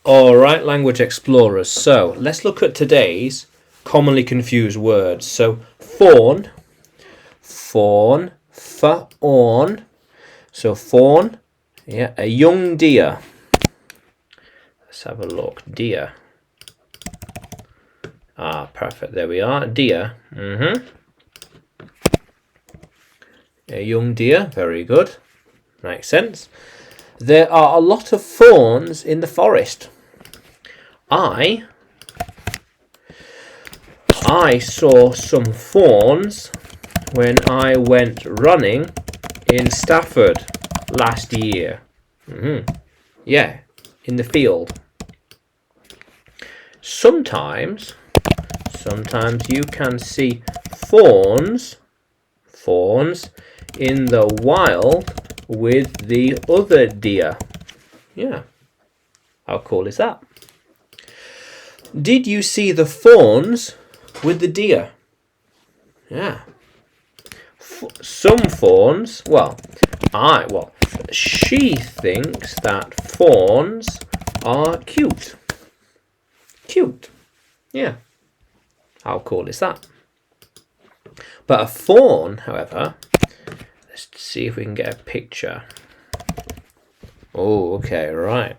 Alright, language explorers. So let's look at today's commonly confused words. So fawn, fawn, fawn. So fawn, yeah, a young deer. Let's have a look. Deer. Ah, perfect. There we are. Deer. A young deer. Very good. Makes sense. There are a lot of fawns in the forest. I saw some fawns when I went running in Stafford last year. Yeah, in the field. Sometimes you can see fawns in the wild with the other deer. Yeah, how cool is that? Did you see the fawns with the deer? Yeah. Some fawns, she thinks that fawns are cute. Cute. Yeah. How cool is that? But a fawn, however, let's see if we can get a picture. Oh, okay, right.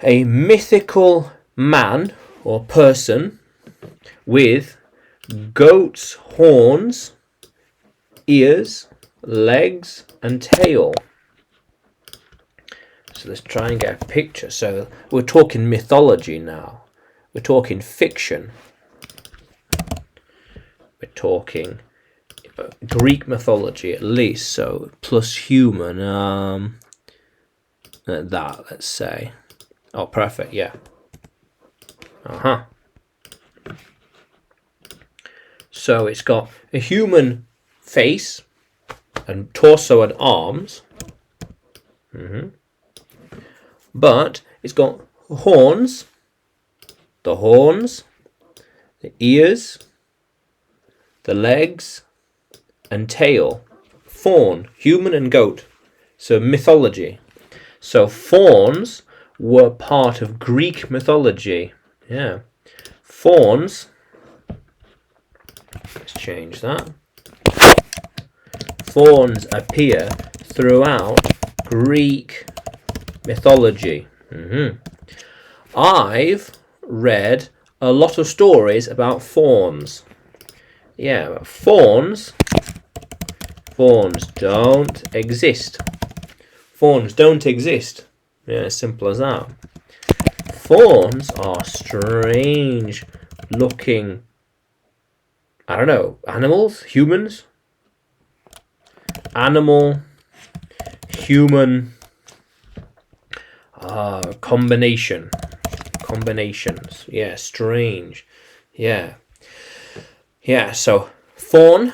A mythical man or person with goat's horns, ears, legs, and tail. So let's try and get a picture. So we're talking mythology now. We're talking fiction. We're talking Greek mythology at least. So plus human. Let's say. Oh, perfect. Yeah. So it's got a human face and torso and arms. But it's got horns, the ears, the legs, and tail. Fawn, human and goat. So mythology. So fawns were part of Greek mythology. Yeah. Fawns. Let's change that. Fawns appear throughout Greek mythology. I've read a lot of stories about fawns. Yeah, but fawns don't exist. Fawns don't exist. Yeah, as simple as that. Fawns are strange looking, I don't know, animals, humans, animal, human, combinations. Yeah, strange. Yeah, so fawn,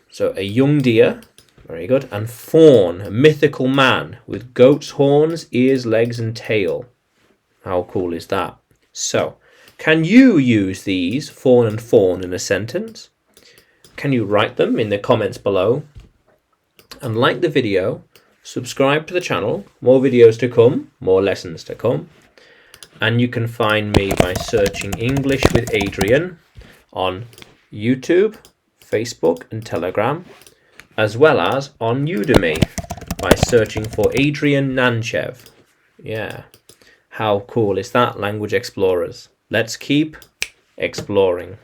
so a young deer, very good, and fawn, a mythical man with goat's horns, ears, legs, and tail. How cool is that? So, can you use these, fawn and fawn, in a sentence? Can you write them in the comments below? And like the video, subscribe to the channel, more videos to come, more lessons to come. And you can find me by searching English with Adrian on YouTube, Facebook and Telegram, as well as on Udemy by searching for Adrian Nanchev. Yeah, how cool is that, language explorers? Let's keep exploring.